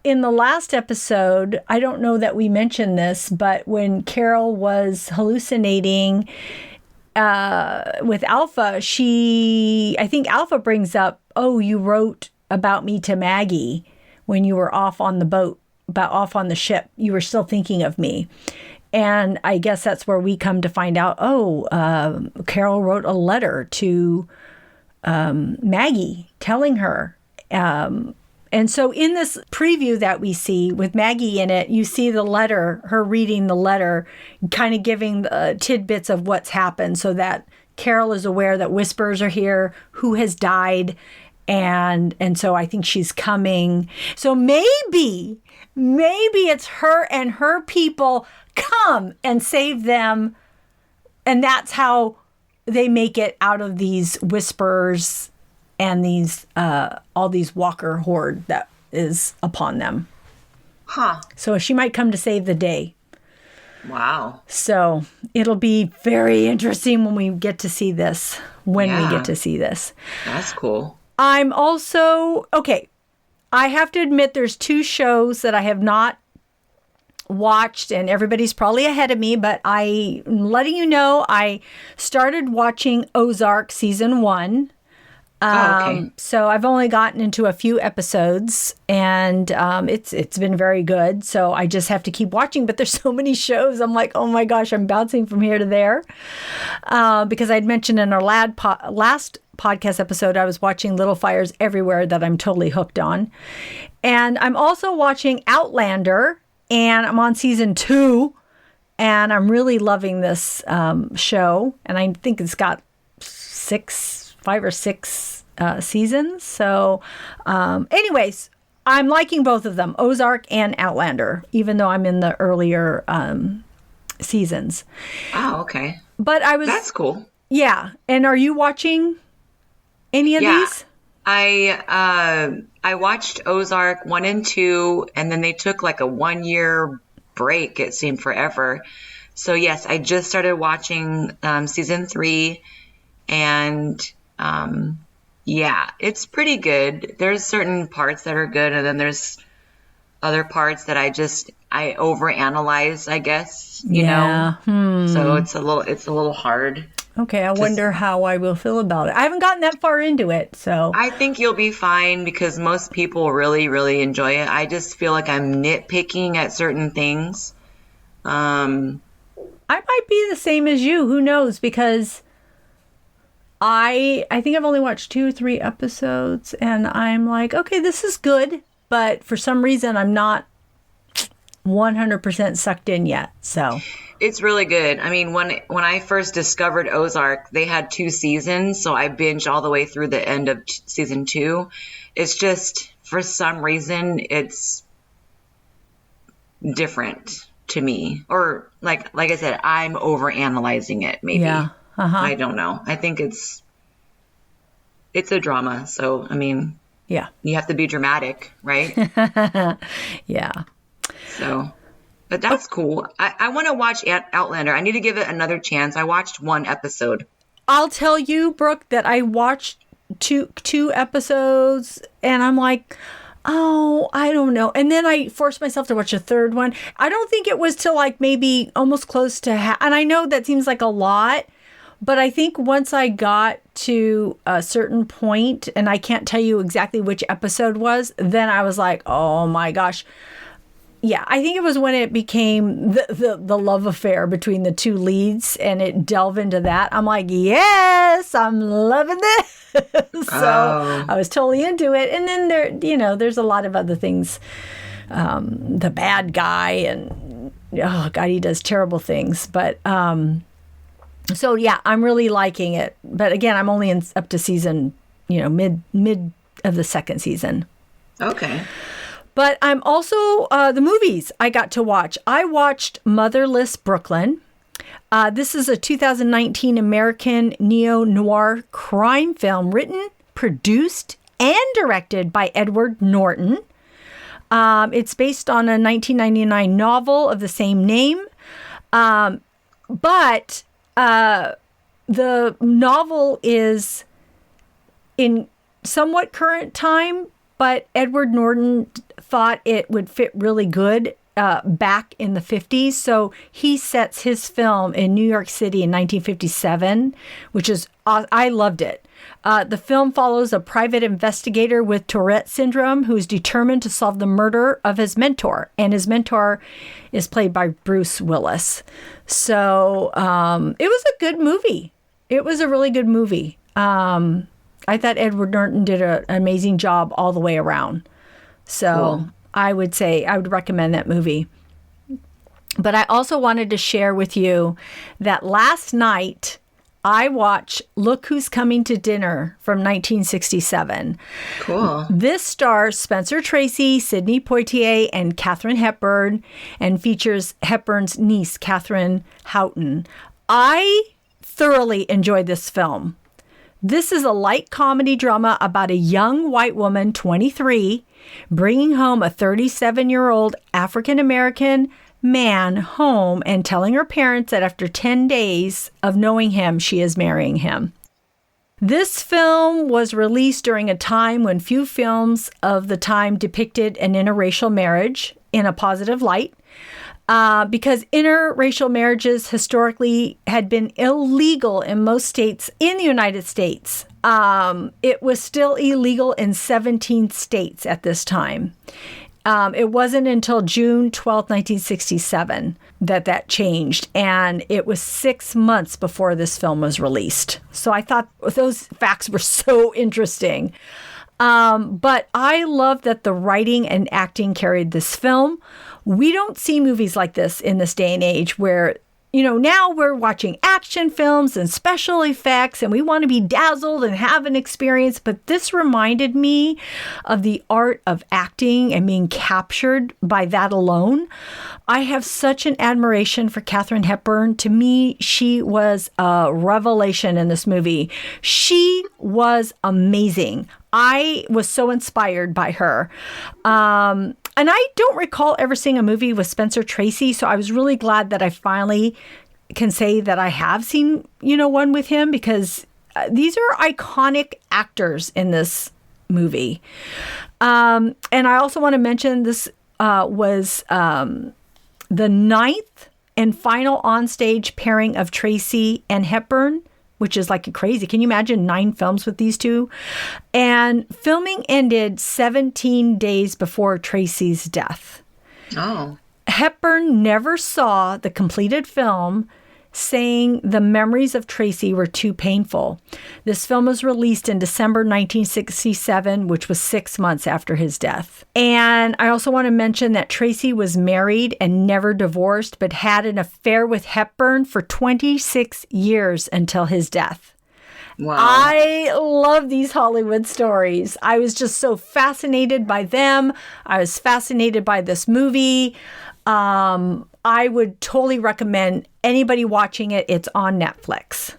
in the last episode, I don't know that we mentioned this, but when Carol was hallucinating with Alpha, I think Alpha brings up, oh, you wrote about me to Maggie when you were off on the boat, off on the ship. You were still thinking of me. And I guess that's where we come to find out, Carol wrote a letter to Maggie telling her. And so in this preview that we see with Maggie in it, you see the letter, her reading the letter, kind of giving tidbits of what's happened so that Carol is aware that whispers are here, who has died. And so I think she's coming. So maybe it's her and her people come and save them. And that's how they make it out of these whispers and these all these walker horde that is upon them. Huh. So she might come to save the day. Wow. So it'll be very interesting when we get to see this. We get to see this. That's cool. I'm also, okay, I have to admit there's 2 shows that I have not watched, and everybody's probably ahead of me, but I'm letting you know I started watching Ozark season 1. Okay. So I've only gotten into a few episodes, and it's been very good. So I just have to keep watching. But there's so many shows. I'm like, oh my gosh, I'm bouncing from here to there. Because I'd mentioned in our last podcast episode, I was watching Little Fires Everywhere that I'm totally hooked on, and I'm also watching Outlander, and I'm on season 2, and I'm really loving this show. And I think it's got 5 or 6 seasons. So anyways, I'm liking both of them, Ozark and Outlander, even though I'm in the earlier seasons. Oh, okay. But That's cool. Yeah. And are you watching any of these? I watched Ozark 1 and 2, and then they took like a 1-year break. It seemed forever. So yes, I just started watching season 3, and it's pretty good. There's certain parts that are good, and then there's other parts that I overanalyze, I guess, you know. So it's a little hard. Okay, I wonder how I will feel about it. I haven't gotten that far into it, so I think you'll be fine because most people really, really enjoy it. I just feel like I'm nitpicking at certain things. I might be the same as you. Who knows? Because I think I've only watched 2 or 3 episodes, and I'm like, okay, this is good, but for some reason I'm not 100% sucked in yet. So it's really good. I mean, when I first discovered Ozark, they had 2 seasons, so I binged all the way through the end of season 2. It's just, for some reason, it's different to me. Or, like I said, I'm overanalyzing it, maybe. Yeah. I don't know. I think it's a drama, so, I mean, yeah, you have to be dramatic, right? Yeah. So... But that's cool. I want to watch Outlander. I need to give it another chance. I watched 1 episode. I'll tell you, Brooke, that I watched two episodes, and I'm like, oh, I don't know. And then I forced myself to watch a 3rd one. I don't think it was till like maybe almost close to and I know that seems like a lot, but I think once I got to a certain point, and I can't tell you exactly which episode was, then I was like, oh my gosh. Yeah, I think it was when it became the love affair between the two leads and it delved into that. I'm like, yes, I'm loving this. So I was totally into it. And then there's a lot of other things. The bad guy and, oh God, he does terrible things. But so yeah, I'm really liking it. But again, I'm only up to season, mid of the second season. Okay. But I'm also, the movies I got to watch. I watched Motherless Brooklyn. This is a 2019 American neo-noir crime film written, produced, and directed by Edward Norton. It's based on a 1999 novel of the same name. But the novel is in somewhat current time, but Edward Norton thought it would fit really good back in the 50s. So he sets his film in New York City in 1957, which is, I loved it. The film follows a private investigator with Tourette syndrome who is determined to solve the murder of his mentor. And his mentor is played by Bruce Willis. So it was a good movie. It was a really good movie. I thought Edward Norton did an amazing job all the way around. So cool. I would recommend that movie. But I also wanted to share with you that last night I watched Look Who's Coming to Dinner from 1967. Cool. This stars Spencer Tracy, Sidney Poitier, and Katharine Hepburn, and features Hepburn's niece, Catherine Houghton. I thoroughly enjoyed this film. This is a light comedy drama about a young white woman, 23, bringing home a 37-year-old African-American man home and telling her parents that after 10 days of knowing him, she is marrying him. This film was released during a time when few films of the time depicted an interracial marriage in a positive light. Because interracial marriages historically had been illegal in most states in the United States. It was still illegal in 17 states at this time. It wasn't until June 12, 1967 that changed. And it was 6 months before this film was released. So I thought those facts were so interesting. But I love that the writing and acting carried this film. We don't see movies like this in this day and age where, now we're watching action films and special effects and we want to be dazzled and have an experience. But this reminded me of the art of acting and being captured by that alone. I have such an admiration for Katharine Hepburn. To me, she was a revelation in this movie. She was amazing. I was so inspired by her. And I don't recall ever seeing a movie with Spencer Tracy, so I was really glad that I finally can say that I have seen, one with him, because these are iconic actors in this movie. And I also want to mention this was the 9th and final onstage pairing of Tracy and Hepburn, which is like crazy. Can you imagine 9 films with these two? And filming ended 17 days before Tracy's death. Oh. Hepburn never saw the completed film, saying the memories of Tracy were too painful. This film was released in December 1967, which was 6 months after his death. And I also want to mention that Tracy was married and never divorced, but had an affair with Hepburn for 26 years until his death. Wow. I love these Hollywood stories. I was just so fascinated by them. I was fascinated by this movie. I would totally recommend anybody watching it. It's on Netflix.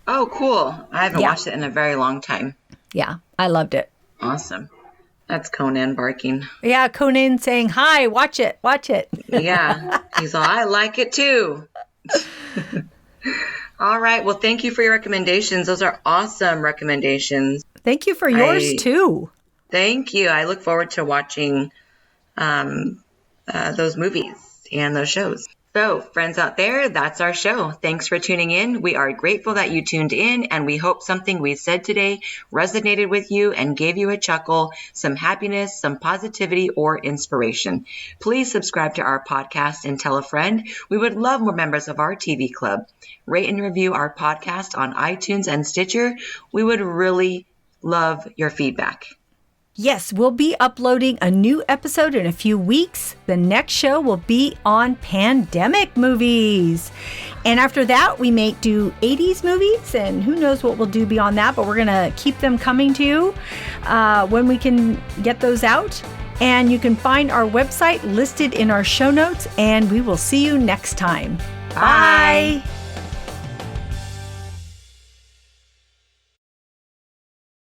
Oh, cool. I haven't watched it in a very long time. Yeah, I loved it. Awesome. That's Conan barking. Yeah, Conan saying, hi, watch it. Yeah, he's all, I like it too. All right. Well, thank you for your recommendations. Those are awesome recommendations. Thank you for yours too. Thank you. I look forward to watching those movies and those shows. So, friends out there, that's our show. Thanks for tuning in. We are grateful that you tuned in, and we hope something we said today resonated with you and gave you a chuckle, some happiness, some positivity, or inspiration. Please subscribe to our podcast and tell a friend. We would love more members of our TV club. Rate and review our podcast on iTunes and Stitcher. We would really love your feedback. Yes, we'll be uploading a new episode in a few weeks. The next show will be on pandemic movies. And after that, we may do 80s movies, and who knows what we'll do beyond that, but we're going to keep them coming to you when we can get those out. And you can find our website listed in our show notes, and we will see you next time. Bye. Bye.